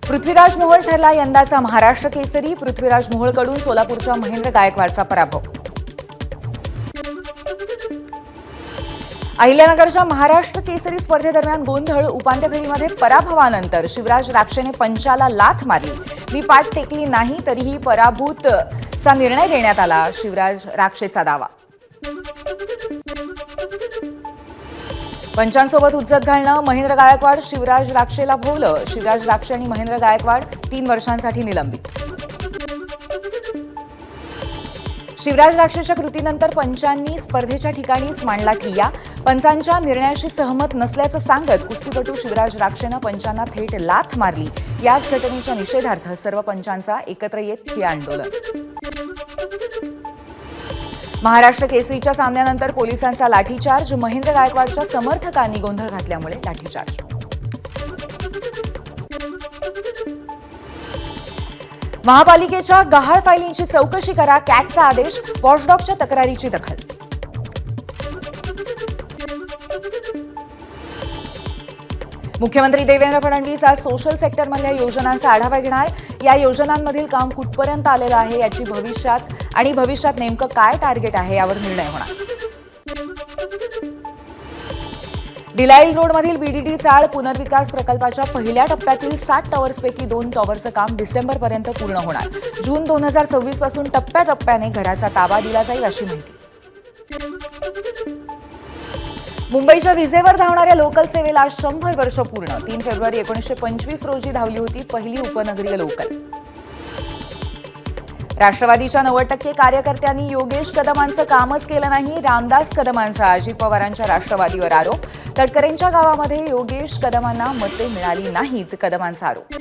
पृथ्वीराज मोहोळ ठरला यंदाचा महाराष्ट्र केसरी. पृथ्वीराज मोहोळकडून सोलापूरच्या महेंद्र गायकवाडचा पराभव. अहिल्यानगरच्या महाराष्ट्र केसरी स्पर्धेदरम्यान गोंधळ. उपांत्य फेरीमध्ये पराभवानंतर शिवराज राक्षेने पंचाला लाथ मारली. मी पाठ टेकली नाही तरीही पराभूतचा निर्णय देण्यात आला, शिवराज राक्षेचा दावा. पंचांसोबत हुज्जत घालणं. महेंद्र गायकवाड शिवराज राक्षेला भोवलं. शिवराज राक्षे आणि महेंद्र गायकवाड 3 वर्षांसाठी निलंबित. शिवराज राक्षेच्या कृतीनंतर पंचांनी स्पर्धेच्या ठिकाणीच मांडला ठिय्या. पंचांच्या निर्णयाशी सहमत नसल्याचं सांगत कुस्तीपटू शिवराज राक्षेनं पंचांना थेट लाथ मारली. याच घटनेच्या निषेधार्थ सर्व पंचांचा एकत्र येत ठिय्या आंदोलन. महाराष्ट्र केसरीच्या सामन्यानंतर पोलिसांचा लाठीचार्ज. महेंद्र गायकवाडच्या समर्थकांनी गोंधळ घातल्यामुळे लाठीचार्ज. महापालिकेच्या गहाळ फायलींची चौकशी करा, कॅगचा आदेश. वॉचडॉगच्या तक्रारीची दखल. मुख्यमंत्री देवेंद्र फडणवीस आज सोशल सेक्टरमधल्या योजनांचा आढावा घेणार. या योजनांमधील काम कुठपर्यंत आलेलं आहे याची भविष्यात नेमकं काय टार्गेट आहे यावर निर्णय होणार. डिलाईल रोडमधील बीडीडी चाळ पुनर्विकास प्रकल्पाच्या पहिल्या टप्प्यातील 60 टॉवर्सपैकी 2 टॉवरचं काम डिसेंबरपर्यंत पूर्ण होणार. जून 2026 पासून टप्प्याटप्प्याने घराचा ताबा दिला जाईल अशी माहिती. मुंबईच्या विजेवर धावणाऱ्या लोकल सेवेला आज 100 वर्ष पूर्ण. 3 फेब्रुवारी 1925 रोजी धावली होती पहिली उपनगरीय लोकल. राष्ट्रवादीच्या 90% कार्यकर्त्यांनी योगेश कदमांचं कामच केलं नाही. रामदास कदमांचा अजित पवारांच्या राष्ट्रवादीवर आरोप. तटकरेंच्या गावामध्ये योगेश कदमांना मते मिळाली नाहीत, कदमांचा आरोप.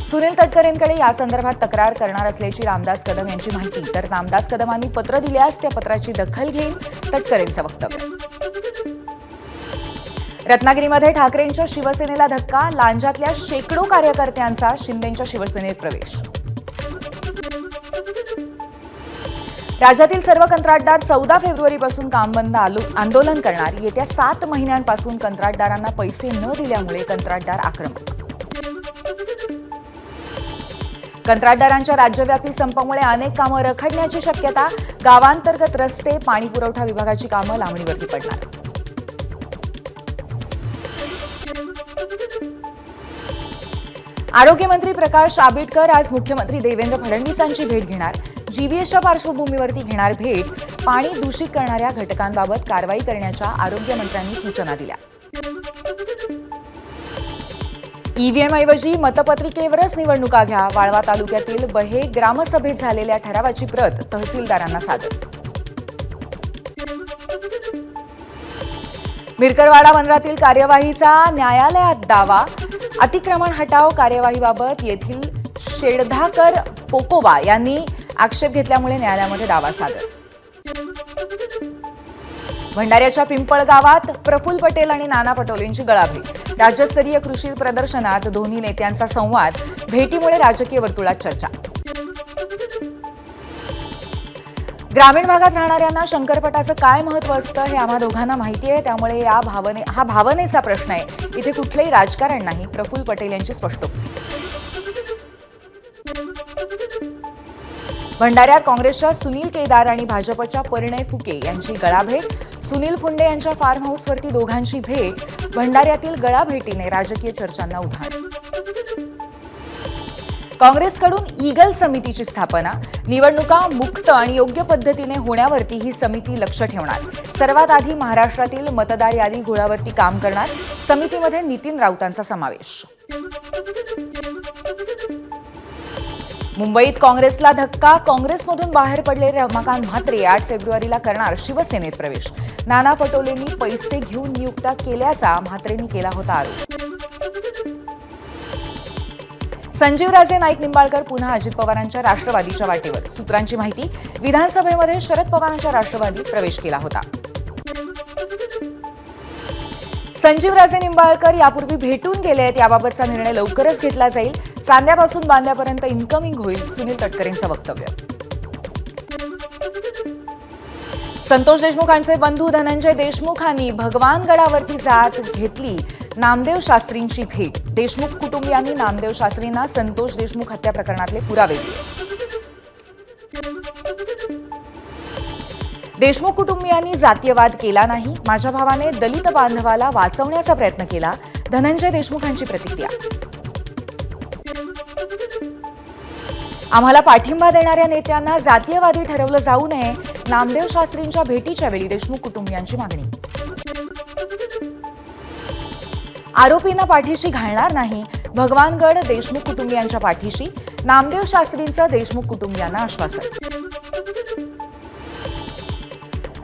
सुनील तटकरेंकडे यासंदर्भात तक्रार करणार असल्याची रामदास कदम यांची माहिती. तर रामदास कदमांनी पत्र दिल्यास त्या पत्राची दखल घेईल, तटकरेंचं वक्तव्य. रत्नागिरीमध्ये ठाकरेंच्या शिवसेनेला धक्का. लांजातल्या शेकडो कार्यकर्त्यांचा शिंदेंच्या शिवसेनेत प्रवेश. राज्यातील सर्व कंत्राटदार 14 फेब्रुवारीपासून काम बंद आंदोलन करणार. येत्या 7 महिन्यांपासून कंत्राटदारांना पैसे न दिल्यामुळे कंत्राटदार आक्रमक. कंत्राटदारांच्या राज्यव्यापी संपामुळे अनेक कामं रखडण्याची शक्यता. गावांतर्गत रस्ते, पाणीपुरवठा विभागाची कामं लांबणीवरती पडणार. आरोग्यमंत्री प्रकाश आंबेडकर आज मुख्यमंत्री देवेंद्र फडणवीसांची भेट घेणार. जीबीएसच्या पार्श्वभूमीवरती घेणार भेट. पाणी दूषित करणाऱ्या घटकांबाबत कारवाई करण्याच्या आरोग्यमंत्र्यांनी सूचना दिल्या. ईव्हीएमऐवजी मतपत्रिकेवरच निवडणुका घ्या. वाळवा तालुक्यातील बहे ग्रामसभेत झालेल्या ठरावाची प्रत तहसीलदारांना सादर. मिरकरवाडा बंदरातील कार्यवाहीचा न्यायालयात दावा. अतिक्रमण हटाव कार्यवाहीबाबत येथील शेडधाकर पोकोबा यांनी आक्षेप घेतल्यामुळे न्यायालयामध्ये दावा सादर. भंडाऱ्याच्या पिंपळ गावात प्रफुल्ल पटेल आणि नाना पटोलेंची गळाभेट. राज्यस्तरीय कृषी प्रदर्शनात दोन्ही नेत्यांचा संवाद. भेटीमुळे राजकीय वर्तुळात चर्चा. ग्रामीण भागात राहणाऱ्यांना शंकरपटाचं काय महत्त्व असतं हे आम्हा दोघांना माहिती आहे, त्यामुळे हा भावनेचा प्रश्न आहे. इथे कुठलंही राजकारण नाही, प्रफुल्ल पटेल यांची स्पष्टोक्ती. भंडाऱ्यात काँग्रेसच्या सुनील केदार आणि भाजपच्या परिणय फुके यांची गळाभेट. सुनील फुंडे यांच्या फार्म हाऊसवरती दोघांची भेट. भंडाऱ्यातील गळाभेटीने राजकीय चर्चांना उधाण. काँग्रेसकडून ईगल समितीची स्थापना. निवडणुका मुक्त आणि योग्य पद्धतीने होण्यावरती ही समिती लक्ष ठेवणार. सर्वात आधी महाराष्ट्रातील मतदार यादी घोळावरती काम करणार. समितीमध्ये नितीन राऊतांचा समावेश. मुंबईत काँग्रेसला धक्का. काँग्रेसमधून बाहेर पडलेले रमाकांत म्हात्रे 8 फेब्रुवारीला करणार शिवसेनेत प्रवेश. नाना पटोलेंनी पैसे घेऊन नियुक्त्या केल्याचा म्हात्रेंनी केला होता आरोप. संजीवराजे नाईक निंबाळकर पुन्हा अजित पवारांच्या राष्ट्रवादीच्या वाटेवर. सूत्रांची माहिती. विधानसभेमध्ये शरद पवारांच्या राष्ट्रवादीत प्रवेश केला होता. संजीवराजे निंबाळकर यापूर्वी भेटून गेले आहेत. याबाबतचा निर्णय लवकरच घेतला जाईल. चांद्यापासून बांद्यापर्यंत इन्कमिंग होईल, सुनील तटकरेंचं वक्तव्य. संतोष देशमुखांचे बंधू धनंजय देशमुखांनी भगवानगडावरती जात घेतली. नामदेव शास्त्रींची भेट. देशमुख कुटुंबियांनी नामदेव शास्त्रींना संतोष देशमुख हत्या प्रकरणातले पुरावे दिले. देशमुख कुटुंबियांनी जातीयवाद केला नाही. माझ्या भावाने दलित बांधवाला वाचवण्याचा प्रयत्न केला. धनंजय देशमुखांची प्रतिक्रिया. आम्हाला पाठिंबा देणाऱ्या नेत्यांना जातीयवादी ठरवलं जाऊ नये. नामदेव शास्त्रींच्या भेटीच्या वेळी देशमुख कुटुंबियांची मागणी. आरोपींना पाठीशी घालणार नाही. भगवानगड देशमुख कुटुंबियांच्या पाठीशी. नामदेव शास्त्रींचं देशमुख कुटुंबियांना आश्वासन.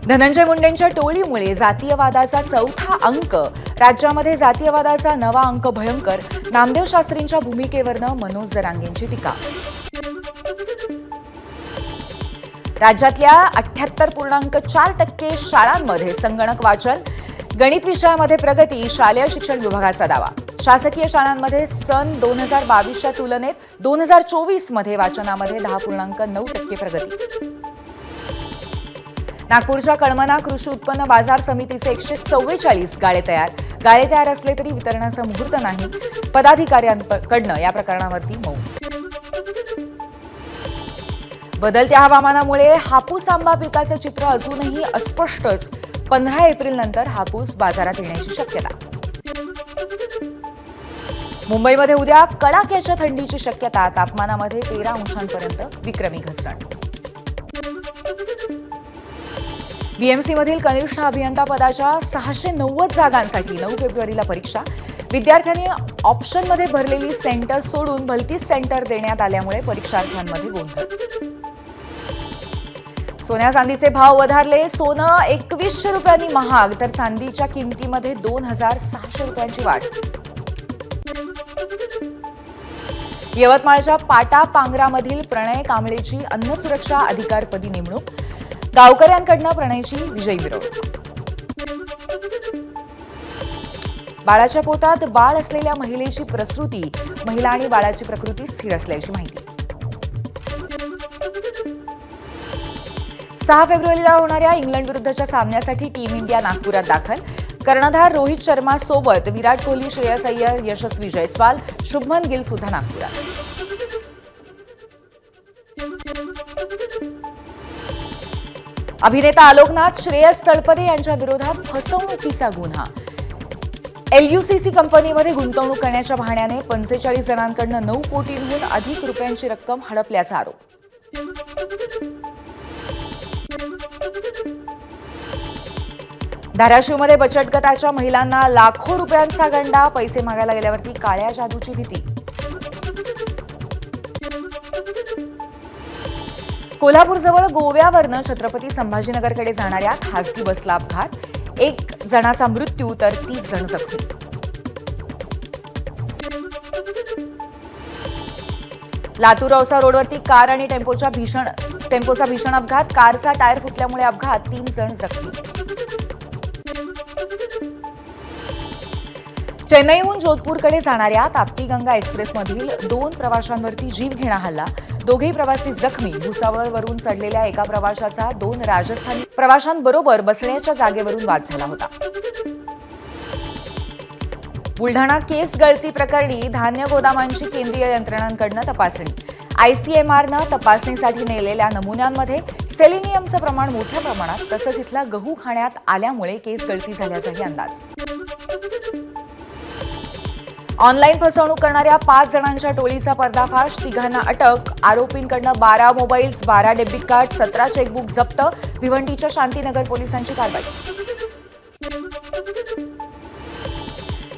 धनंजय मुंडेंच्या टोळीमुळे जातीयवादाचा चौथा अंक. राज्यामध्ये जातीयवादाचा नवा अंक भयंकर. नामदेव शास्त्रींच्या भूमिकेवरनं मनोज जरांगेंची टीका. राज्यातल्या 78.4% शाळांमध्ये संगणक वाचन. गणित विषयामध्ये प्रगती. शालेय शिक्षण विभागाचा दावा. शासकीय शाळांमध्ये सन 2022च्या तुलनेत 2024 मध्ये वाचनामध्ये 10.9% प्रगती. नागपूरच्या कळमना कृषी उत्पन्न बाजार समितीचे 144 गाळे तयार. गाळे तयार असले तरी वितरणाचा मुहूर्त नाही. पदाधिकाऱ्यांकडनं या प्रकरणावरती मौन. बदलत्या हवामानामुळे हापूस आंबा पिकाचं चित्र अजूनही अस्पष्टच. 15 एप्रिल नंतर हापूस बाजारात येण्याची शक्यता. मुंबईमध्ये उद्या कडाक्याच्या थंडीची शक्यता. तापमानामध्ये 13 अंशांपर्यंत विक्रमी घसरण. बीएमसीमधील कनिष्ठ अभियंता पदाच्या 690 जागांसाठी 9 फेब्रुवारीला परीक्षा. विद्यार्थ्यांनी ऑप्शनमध्ये भरलेली सेंटर सोडून भलतीच सेंटर देण्यात आल्यामुळे परीक्षार्थ्यांमध्ये गोंधळ. सोन्या चांदीचे भाव वधारले. सोनं 2100 रुपयांनी महाग तर चांदीच्या किमतीमध्ये 2600 रुपयांची वाढ. यवतमाळच्या पाटा पांगरामधील प्रणय कांबळेची अन्न सुरक्षा अधिकारपदी नेमणूक. गावकऱ्यांकडनं प्रणयची विजयी मिरवणूक. बाळाच्या पोटात बाळ असलेल्या महिलेची प्रसूती. महिला आणि बाळाची प्रकृती स्थिर असल्याची माहिती. 6 फेब्रुवारीला होणाऱ्या इंग्लंड विरुद्धच्या सामन्यासाठी टीम इंडिया नागपुरात दाखल. कर्णधार रोहित शर्मा सोबत विराट कोहली, श्रेयस अय्यर, यशस्वी जयस्वाल, शुभमन गिल सुद्धा नागपुरात. अभिनेता आलोकनाथ, श्रेयस तळपदे यांच्या विरोधात फसवणुकीचा गुन्हा. एलयूसीसी कंपनीमध्ये गुंतवणूक करण्याच्या बहाण्याने 45 जणांकडून 9 कोटींहून अधिक रुपयांची रक्कम हडपल्याचा आरोप. धाराशिवमध्ये बचत गटाच्या महिलांना लाखो रुपयांचा गंडा. पैसे मागायला गेल्यावरती काळ्या जादूची भीती. कोल्हापूरजवळ गोव्यावरनं छत्रपती संभाजीनगरकडे जाणाऱ्या खासगी बसला अपघात. 1 जणाचा मृत्यू तर 30 जण जखमी. लातूर औसा रोडवरती कार आणि टेम्पोचा भीषण अपघात. कारचा टायर फुटल्यामुळे अपघात. 3 जण जखमी. चेन्नईहून जोधपूरकडे जाणाऱ्या ताप्ती गंगा एक्सप्रेसमधील 2 प्रवाशांवरती जीवघेणा हल्ला. दोघेही प्रवासी जखमी. भुसावळवरून चढलेल्या एका प्रवाशाचा 2 राजस्थानी प्रवाशांबरोबर बसण्याच्या जागेवरून वाद झाला होता. बुलढाणा केस गळती प्रकरणी धान्य गोदामांची केंद्रीय यंत्रणांकडून तपासणी. आयसीएमआरनं तपासणीसाठी नेलेल्या नमुन्यांमध्ये सेलिनियमचं प्रमाण मोठ्या प्रमाणात तसंच इथला गहू खाण्यात आल्यामुळे केस गळती झाल्याचाही अंदाज. ऑनलाईन फसवणूक करणाऱ्या 5 जणांच्या टोळीचा पर्दाफाश. 3घांना अटक. आरोपींकडनं 12 मोबाईल्स, 12 डेबिट कार्ड, 17 चेकबुक जप्त. भिवंडीच्या शांतीनगर पोलिसांची कारवाई.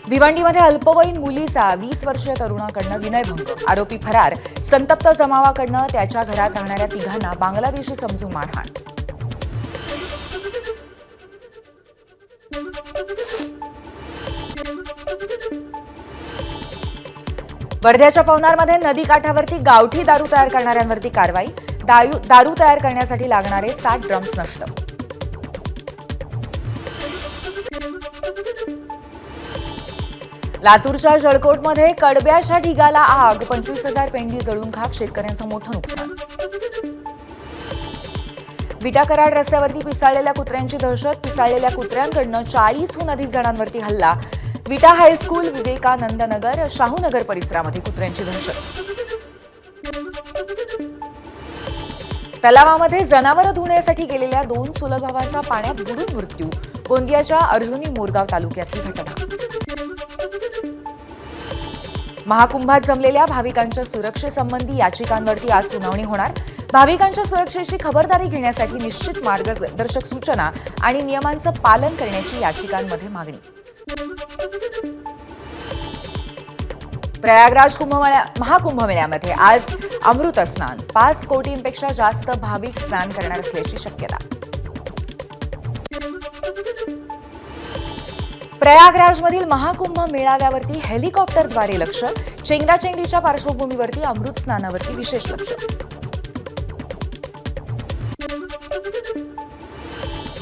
भिवंडीमध्ये अल्पवयीन मुलीचा 20 वर्षीय तरुणाकडनं विनयभंग. आरोपी फरार. संतप्त जमावाकडनं त्याच्या घरात राहणाऱ्या 3घांना बांगलादेशी समजून मारहाण. वर्ध्याच्या पवनारमध्ये नदीकाठावरती गावठी दारू तयार करणाऱ्यांवरती कारवाई. दारू तयार करण्यासाठी लागणारे 60 ड्रम्स नष्ट. लातूरच्या जळकोटमध्ये कडब्याच्या ढिगाला आग. 25,000 पेंडी जळून खाक. शेतकऱ्यांचं मोठं नुकसान. विटा कराड रस्त्यावरती पिसाळलेल्या कुत्र्यांची दहशत. पिसाळलेल्या कुत्र्यांकडनं 40हून अधिक जणांवरती हल्ला. विटा हायस्कूल, विवेकानंद नगर, शाहूनगर परिसरामध्ये कुत्र्यांची दहशत. तलावामध्ये जनावरं धुण्यासाठी गेलेल्या 2 चुलत भावांचा पाण्यात बुडून मृत्यू. गोंदियाच्या अर्जुनी मोरगाव तालुक्यातली घटना. महाकुंभात जमलेल्या भाविकांच्या सुरक्षेसंबंधी याचिकांवरती आज सुनावणी होणार. भाविकांच्या सुरक्षेची खबरदारी घेण्यासाठी निश्चित मार्गदर्शक सूचना आणि नियमांचं पालन करण्याची याचिकांमध्ये मागणी. प्रयागराज महाकुंभमेळ्यामध्ये आज अमृत स्नान. 5 कोटींपेक्षा जास्त भाविक स्नान करणार असल्याची शक्यता. प्रयागराजमधील महाकुंभ मेळाव्यावरती हेलिकॉप्टरद्वारे लक्ष. चेंगराचेंगरीच्या पार्श्वभूमीवरती अमृत स्नानावरती विशेष लक्ष.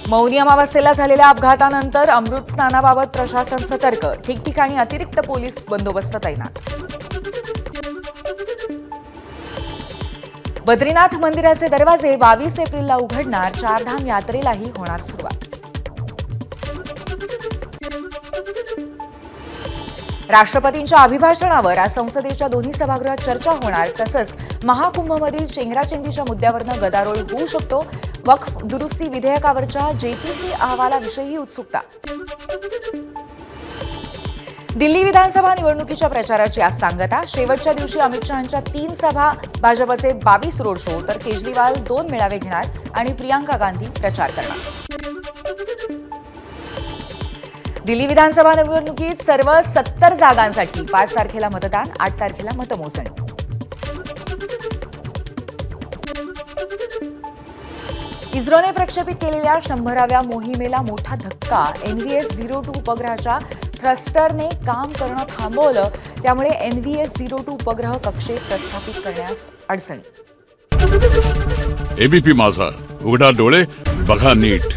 मौनी अमावस्येला झालेल्या अपघातानंतर अमृत स्नानाबाबत प्रशासन सतर्क. ठिकठिकाणी अतिरिक्त पोलीस बंदोबस्त तैनात. बद्रीनाथ मंदिराचे दरवाजे 22 एप्रिलला उघडणार. चारधाम यात्रेलाही होणार सुरुवात. राष्ट्रपतींच्या अभिभाषणावर आज संसदेच्या दोन्ही सभागृहात चर्चा होणार. तसंच महाकुंभमधील चेंगराचेंगरीच्या मुद्द्यावरनं गदारोळ होऊ शकतो. वक्फ दुरुस्ती विधेयकावरच्या जेपीसी अहवालाविषयी उत्सुकता. दिल्ली विधानसभा निवडणुकीच्या प्रचाराची आज सांगता. शेवटच्या दिवशी अमित शहांच्या 3 सभा, भाजपचे 22 रोड शो, तर केजरीवाल 2 मेळावे घेणार आणि प्रियांका गांधी प्रचार करणार. दिल्ली विधानसभा निवडणुकीत सर्व 70 जागांसाठी 5 तारखेला मतदान, 8 तारखेला मतमोजणी. इस्रोने प्रक्षेपित केलेल्या 100व्या मोहिमेला मोठा धक्का. NVS-02 उपग्रहाच्या थ्रस्टरने काम करणं थांबवलं. त्यामुळे NVS-02 उपग्रह कक्षेत प्रस्थापित करण्यास अडचणी. एबीपी माझा, उघडा डोळे बघा नीट.